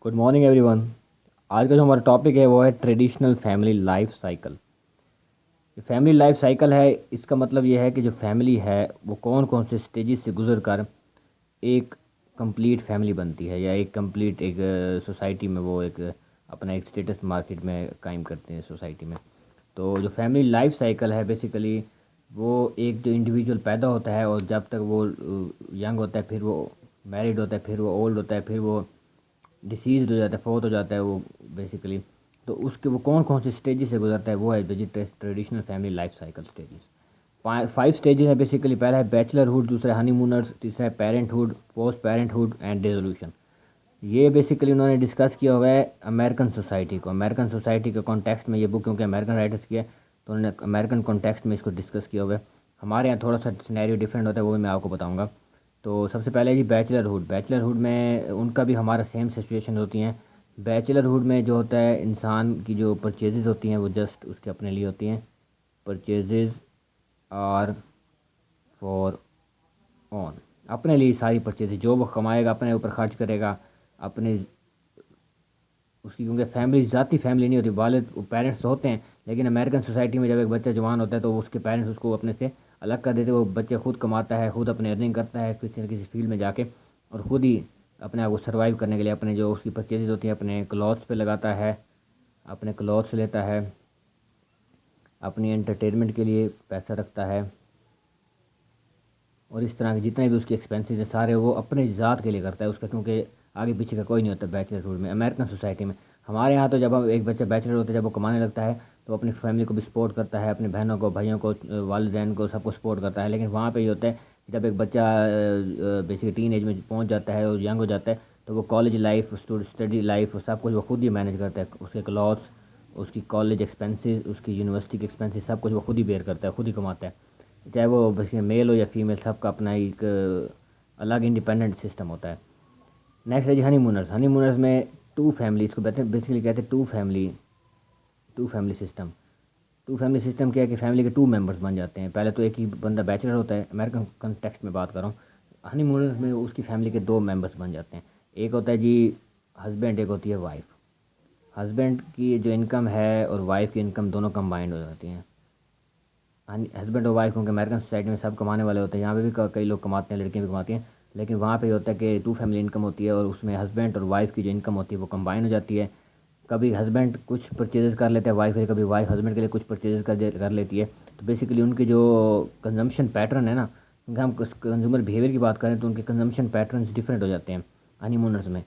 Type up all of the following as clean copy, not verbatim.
Good morning everyone. आज का जो हमारा टॉपिक है वो है ट्रेडिशनल फैमिली लाइफ साइकिल। जो फैमिली लाइफ साइकिल है इसका मतलब ये है कि जो फैमिली है वो कौन कौन से स्टेजेस से गुजर कर एक कंप्लीट फैमिली बनती है या एक कंप्लीट एक सोसाइटी में वो एक अपना एक स्टेटस मार्केट में कायम करते हैं सोसाइटी में। तो जो फैमिली लाइफ साइकिल है बेसिकली वो एक जो इंडिविजुअल पैदा होता है और जब तक वो यंग होता है, फिर वो मैरिड होता है, फिर वो ओल्ड होता है, फिर वो डिसीज हो जाता है, फोत हो जाता है वो बेसिकली। तो उसके वो कौन कौन से स्टेजेस से गुजरता है वो है traditional family life cycle stages. 5 stages है बेसिकली। पहला है बैचलरहुड, दूसरा हनीमूनर्स, तीसरा है parenthood, post parenthood and dissolution. ये बेसिकली उन्होंने डिस्कस किया हुआ है अमेरिकन सोसाइटी को। अमेरिकन सोसाइटी के कॉन्टेक्स्ट में ये बुक, क्योंकि अमेरिकन राइटर्स की है तो उन्होंने अमेरिकन कॉन्टेक्स्ट में इसको डिस्कस किया हुआ है। हमारे यहाँ थोड़ा सा सिनेरियो डिफरेंट होता है, वो भी मैं आपको बताऊँगा। तो सबसे पहले जी बैचलरहुड। बैचलरहुड में उनका भी हमारा सेम सिचुएशन होती हैं। बैचलरहुड में जो होता है इंसान की जो परचेजेज़ होती हैं वो जस्ट उसके अपने लिए होती हैं। परचेजेज़ आर फॉर ऑन, अपने लिए सारी परचेजेज जो वो कमाएगा अपने ऊपर खर्च करेगा अपने उसकी, क्योंकि फैमिली ज़ाती फैमिली नहीं होती। वालिद पेरेंट्स तो होते हैं, लेकिन अमेरिकन सोसाइटी में जब एक बच्चा जवान होता है तो उसके पेरेंट्स उसको अपने से अलग कर देते हैं। वो बच्चा खुद कमाता है, खुद अपने अर्निंग करता है किसी न किसी फील्ड में जाके, और ख़ुद ही अपने आप को सर्वाइव करने के लिए अपने जो उसकी परचेजेज होती हैं अपने क्लॉथ्स पे लगाता है, अपने क्लॉथ्स लेता है, अपनी एंटरटेनमेंट के लिए पैसा रखता है, और इस तरह के जितने भी उसके एक्सपेंसेस हैं सारे वो अपने ज़ात के लिए करता है उसका, क्योंकि आगे पीछे का कोई नहीं होता बैचलरहुड में अमेरिकन सोसाइटी में। हमारे यहाँ तो जब हम एक बच्चा बैचलर होता है, जब वो कमाने लगता है तो अपनी फैमिली को भी सपोर्ट करता है, अपनी बहनों को, भाइयों को, वालिदैन को, सबको सपोर्ट करता है। लेकिन वहाँ पे ये होता है कि जब एक बच्चा बेसिकली टीन एज में पहुँच जाता है और यंग हो जाता है तो वो कॉलेज लाइफ, स्टडी लाइफ, सब कुछ वो खुद ही मैनेज करता है। उसके क्लॉथ्स, उसकी कॉलेज एक्सपेंसेस, उसकी यूनिवर्सिटी के एक्सपेंसेस, सब कुछ वो खुद ही बेयर करता है, खुद ही कमाता है। चाहे वो बेसिकली मेल हो या फीमेल, सबका अपना एक अलग इंडिपेंडेंट सिस्टम होता है। नेक्स्ट है जी हनीमूनर्स। हनीमूनर्स में टू फैमिली, इसको बेसिकली कहते हैं two family system. Two family system क्या है कि फैमिली के 2 मेंबर्स बन जाते हैं। पहले तो एक ही बंदा बैचलर होता है, अमेरिकन कंटेक्स्ट में बात कर रहा हूँ। हनीमूनर्स में उसकी फैमिली के 2 मेंबर्स बन जाते हैं। एक होता है जी हस्बैंड, एक होती है वाइफ। हस्बैंड की जो इनकम है और वाइफ की इनकम दोनों कंबाइंड हो जाती हैं। हस्बैंड और वाइफ, क्योंकि अमेरिकन सोसाइटी में सब कमाने वाले होते हैं, यहाँ पे भी कई लोग कमाते हैं, लड़कियाँ भी कमाती हैं, लेकिन वहाँ पे ये होता है कि 2 फैमिली इनकम होती है और उसमें हस्बैंड और वाइफ की जो इनकम होती है वो कंबाइन हो जाती है। कभी हस्बैंड कुछ परचेजेस कर लेते हैं वाइफ के लिए, कभी वाइफ हस्बैंड के लिए कुछ परचेजेस कर लेती है। तो बेसिकली उनके जो कंजम्पशन पैटर्न है ना, क्योंकि हम कंज्यूमर बिहेवियर की बात करें तो उनके कंजम्पशन पैटर्न डिफरेंट हो जाते हैं हनीमूनर्स में।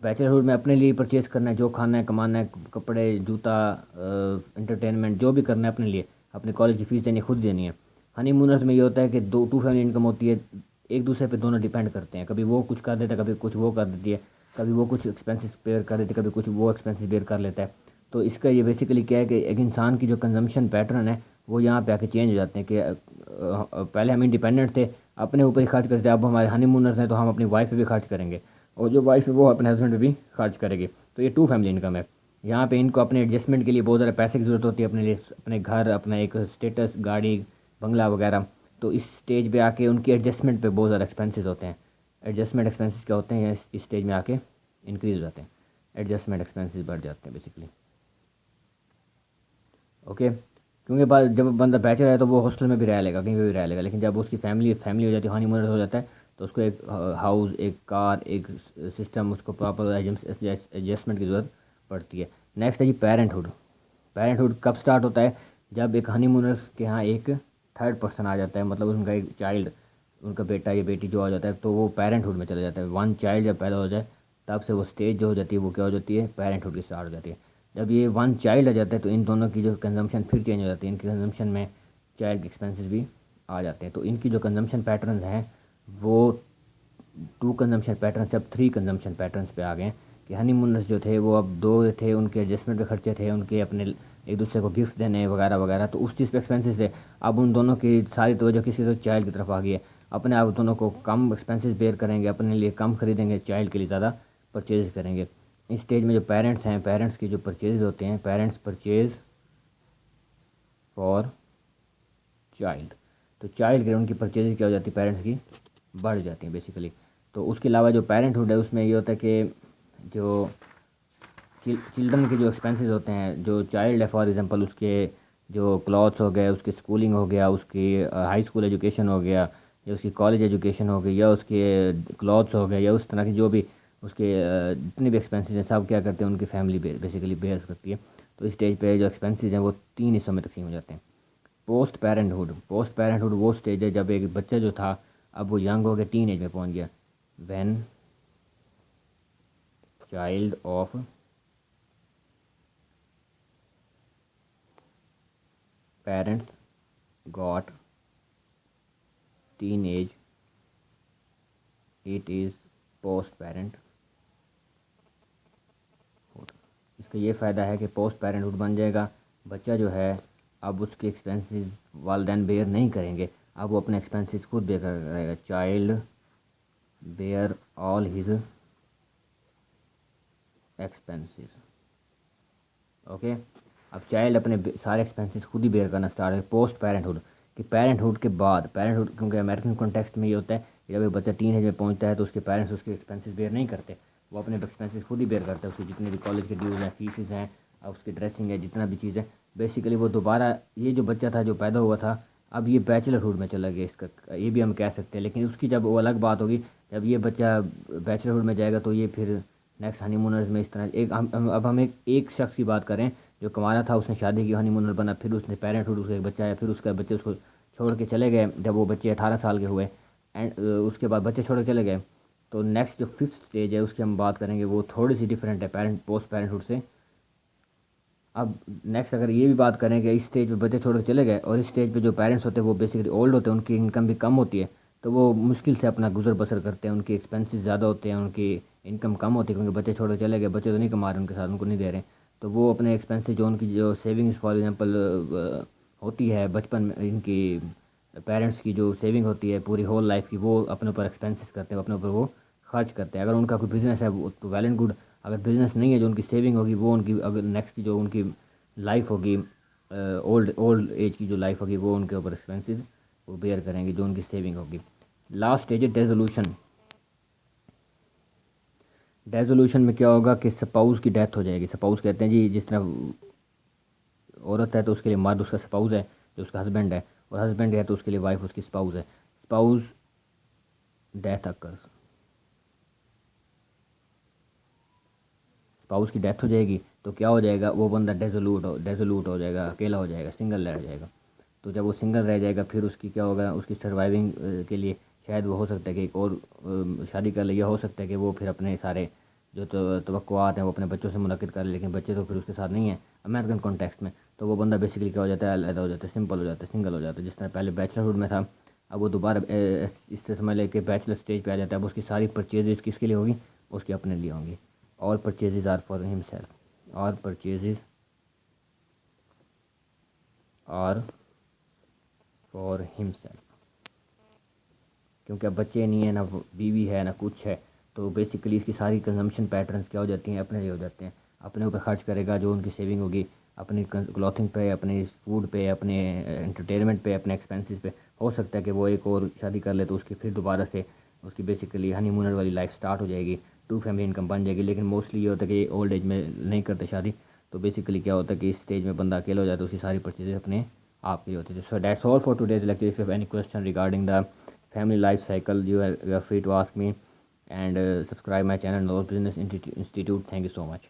बैचलरहुड में अपने लिए परचेज़ करना है, जो खाना है, कमाना है, कपड़े, जूता, एंटरटेनमेंट जो भी करना है अपने लिए, अपने कॉलेज की फ़ीस देनी है, खुद देनी है। हनीमूनर्स में ये होता है कि दो टू फैमिली इनकम होती है, एक दूसरे पे दोनों डिपेंड करते हैं। कभी वो कुछ कर देता है, कभी कुछ वो कर देती है, कभी वो कुछ एक्सपेंसेस बेयर कर देती है, कभी कुछ वो एक्सपेंसेस बेयर कर लेता है। तो इसका ये बेसिकली क्या है कि एक इंसान की जो कंजम्पशन पैटर्न है वो यहाँ पे आके चेंज हो जाते हैं कि पहले हम इंडिपेंडेंट थे, अपने ऊपर ही खर्च करते थे, अब हमारे हनीमूनर्स हैं तो हम अपनी वाइफ पे भी खर्च करेंगे, और जो वाइफ है वो अपने हस्बैंड पे भी खर्च करेगी। तो ये 2 फैमिली इनकम है। यहाँ पे इनको अपने एडजस्टमेंट के लिए बहुत ज़्यादा पैसे की ज़रूरत होती है, अपने लिए, अपने घर, अपना एक स्टेटस, गाड़ी, बंगला वगैरह। तो इस स्टेज पे आके उनकी एडजस्टमेंट पे बहुत ज़्यादा एक्सपेंसेस होते हैं। एडजस्टमेंट एक्सपेंसेस क्या होते हैं, इस स्टेज में आके इंक्रीज हो जाते हैं, एडजस्टमेंट एक्सपेंसेस बढ़ जाते हैं बेसिकली। ओके, क्योंकि जब बंदा बैचलर है तो वो हॉस्टल में भी रह लेगा, कहीं पे भी रह लेगा, लेकिन जब उसकी फैमिली फैमिली हो जाती है, हनीमूनर हो जाता है, तो उसको एक हाउस, एक कार, एक सिस्टम, उसको प्रॉपर एडजस्टमेंट की ज़रूरत पड़ती है। नेक्स्ट है जी पेरेंटहुड। पेरेंटहुड कब स्टार्ट होता है, जब एक हनीमूनर्स के यहाँ एक थर्ड पर्सन आ जाता है, मतलब उनका एक चाइल्ड, उनका बेटा या बेटी जो आ जाता है, तो वो पेरेंटहुड में चला जाता है। वन चाइल्ड जब पैदा हो जाए तब से वो स्टेज जो हो जाती है वो क्या हो जाती है, पेरेंटहुड की स्टार्ट हो जाती है। जब ये वन चाइल्ड आ जाता है तो इन दोनों की जो कंजम्पशन फिर चेंज हो जाती है, इनकी कंजम्पशन में चाइल्ड एक्सपेंसेस भी आ जाते हैं। तो इनकी जो कंजम्पशन पैटर्न्स हैं वो 2 कंजम्पशन पैटर्न अब 3 कंजम्पशन पैटर्न्स पे आ गए हैं। कि हनीमूनर्स जो थे वो अब 2 थे, उनके एडजस्टमेंट पे खर्चे थे, उनके अपने एक दूसरे को गिफ्ट देने वगैरह वगैरह, तो उस चीज़ पे एक्सपेंसेस थे। अब उन दोनों की सारी तवज्जो किसी तो चाइल्ड की तरफ आ गई है। अपने आप दोनों को कम एक्सपेंसेस बेयर करेंगे, अपने लिए कम खरीदेंगे, चाइल्ड के लिए ज़्यादा परचेज करेंगे। इस स्टेज में जो पेरेंट्स हैं, पेरेंट्स की जो परचेज होते हैं, पेरेंट्स परचेज फॉर चाइल्ड, तो चाइल्ड के उनकी परचेज क्या हो जाती है, पेरेंट्स की बढ़ जाती हैं बेसिकली। तो उसके अलावा जो पेरेंटहुड है उसमें ये होता है कि जो चिल्ड्रन के जो एक्सपेंसेस होते हैं, जो चाइल्ड है फॉर एग्जांपल, उसके जो क्लॉथ्स हो गए, उसकी स्कूलिंग हो गया, उसकी हाई स्कूल एजुकेशन हो गया, या उसकी कॉलेज एजुकेशन हो गई, या उसके क्लॉथ्स हो गए, या उस तरह की जो भी उसके जितने भी एक्सपेंसेस हैं, सब क्या करते हैं, उनकी फैमिली बेसिकली बेयर करती है। तो इस स्टेज पे जो एक्सपेंसेस हैं वो 3 हिस्सों में तकसीम हो जाते हैं। पोस्ट पेरेंटहुड वो स्टेज है जब एक बच्चा जो था अब वो यंग हो गया, टीन एज में पहुंच गया। When child of parents got teen age, it is post parent. इसका ये फ़ायदा है कि पोस्ट पेरेंटहुड बन जाएगा, बच्चा जो है अब उसके एक्सपेंसेस वालिदैन बेयर नहीं करेंगे, अब वो अपने एक्सपेंसेस खुद बेयर करेगा। Child bear all his expenses. Okay, अब चाइल्ड अपने सारे एक्सपेंसेस खुद ही बेयर करना स्टार्ट है पोस्ट पेरेंटहुड। कि पेरेंटहुड के बाद, पेरेंटहुड क्योंकि अमेरिकन कॉन्टेक्स्ट में ये होता है कि जब एक बच्चा टीन एज में पहुंचता है तो उसके पेरेंट्स उसके एक्सपेंसेस बेयर नहीं करते, वो अपने एक्सपेंसेस खुद ही बेयर करते हैं। उसके जितने भी कॉलेज के ड्यूज़ हैं, फीसेस हैं, और उसकी ड्रेसिंग है, जितना भी चीज़ है, बेसिकली वो दोबारा ये जो बच्चा था जो पैदा हुआ था अब ये बैचलरहुड में चला गया, इसका ये भी हम कह सकते हैं। लेकिन उसकी जब वो अलग बात होगी, जब ये बच्चा बैचलरहुड में जाएगा तो ये फिर नेक्स्ट हनीमूनर्स में इस तरह एक अब हम एक शख्स की बात करें जो कमाना था, उसने शादी की, हनीमूनर बना, फिर उसने पेरेंटहुड, उसका एक बच्चा आया, फिर उसका बच्चे उसको छोड़ के चले गए जब वो बच्चे 18 साल के हुए, एंड उसके बाद बच्चे छोड़ के चले गए। तो नेक्स्ट जो फिफ्थ स्टेज है उसकी हम बात करेंगे, वो थोड़ी सी डिफरेंट है पोस्ट पेरेंटहुड से। अब नेक्स्ट अगर ये भी बात करें कि इस स्टेज पे बच्चे छोड़ के चले गए और इस स्टेज पे जो पेरेंट्स होते हैं वो बेसिकली ओल्ड होते हैं, उनकी इनकम भी कम होती है, तो वो मुश्किल से अपना गुजर बसर करते हैं, उनके एक्सपेंसेस ज़्यादा होते हैं, उनकी इनकम कम होती है, क्योंकि बच्चे छोड़ के चले गए, बच्चे तो नहीं कमा रहे उनके साथ, उनको नहीं दे रहे। तो वो अपने एक्सपेंसेस जो उनकी जो सेविंग्स फॉर एग्जांपल होती है बचपन में, इनकी पेरेंट्स की जो सेविंग होती है पूरी होल लाइफ की, वो अपने ऊपर एक्सपेंसेस करते हैं, अपने ऊपर वो खर्च करते हैं। अगर उनका कोई बिज़नेस है वो तो वेल एंड गुड, अगर बिज़नेस नहीं है जो उनकी सेविंग होगी वो उनकी अगर नेक्स्ट की जो उनकी लाइफ होगी, ओल्ड ओल्ड एज की जो लाइफ होगी, वो उनके ऊपर एक्सपेंसेस वो बेयर करेंगे जो उनकी सेविंग होगी। लास्ट स्टेज है डेजोल्यूशन। डेजोल्यूशन में क्या होगा कि स्पाउस की डेथ हो जाएगी। स्पाउस कहते हैं जी, जिस तरह औरत है तो उसके लिए मर्द उसका स्पाउस है, जो उसका हस्बैंड है, और हस्बैंड है तो उसके लिए वाइफ उसकी स्पाउस है। स्पाउस डेथ अकर्स, स्पाउस की डेथ हो जाएगी तो क्या हो जाएगा, वो बंदा डेजोलूट हो जाएगा, अकेला हो जाएगा, सिंगल रह जाएगा। तो जब वो सिंगल रह जाएगा फिर उसकी क्या होगा, उसकी सर्वाइविंग के लिए शायद वो हो सकता है कि एक और शादी कर ले, या हो सकता है कि वो फिर अपने सारे जो तवक्कुआत हैं वो अपने बच्चों से मुनक्किद कर ले, लेकिन बच्चे तो फिर उसके साथ नहीं है अमेरिकन कॉन्टेक्स्ट में। तो वो बंदा बेसिकली क्या हो जाता है, अलग हो जाता है, सिंपल हो जाता है, सिंगल हो जाता है। जिस तरह पहले बैचलरहुड में था, अब वो दोबारा इस तरह समझ लेके बैचलर स्टेज पे आ जाता है। अब उसकी सारी परचेजेस किसके लिए होगी, उसके अपने लिए होंगी। All purchases are for himself, all purchases are for himself. क्योंकि अब बच्चे नहीं है, ना बीवी है, ना कुछ है, तो बेसिकली इसकी सारी कंजम्पशन पैटर्न्स क्या हो जाती हैं, अपने लिए हो जाते हैं। अपने ऊपर खर्च करेगा, जो उनकी सेविंग होगी अपनी क्लॉथिंग पे, अपने फूड पे, अपने एंटरटेनमेंट पे, अपने एक्सपेंसेस पे। हो सकता है कि वो एक और शादी कर ले तो उसकी फिर दोबारा से उसकी बेसिकली हनीमूनर वाली लाइफ स्टार्ट हो जाएगी, टू फैमिली इनकम बन जाएगी। लेकिन मोस्टली ये होता है कि ओल्ड एज में नहीं करते शादी, तो बेसिकली क्या होता है कि इस स्टेज में बंदा अकेला हो जाता है, उसकी सारी परचेजेस अपने आप ही होती है। So that's all for today's lecture. If you have any question regarding the family life cycle, you are free to ask me, and subscribe my channel Noor Business Institute. Thank you so much.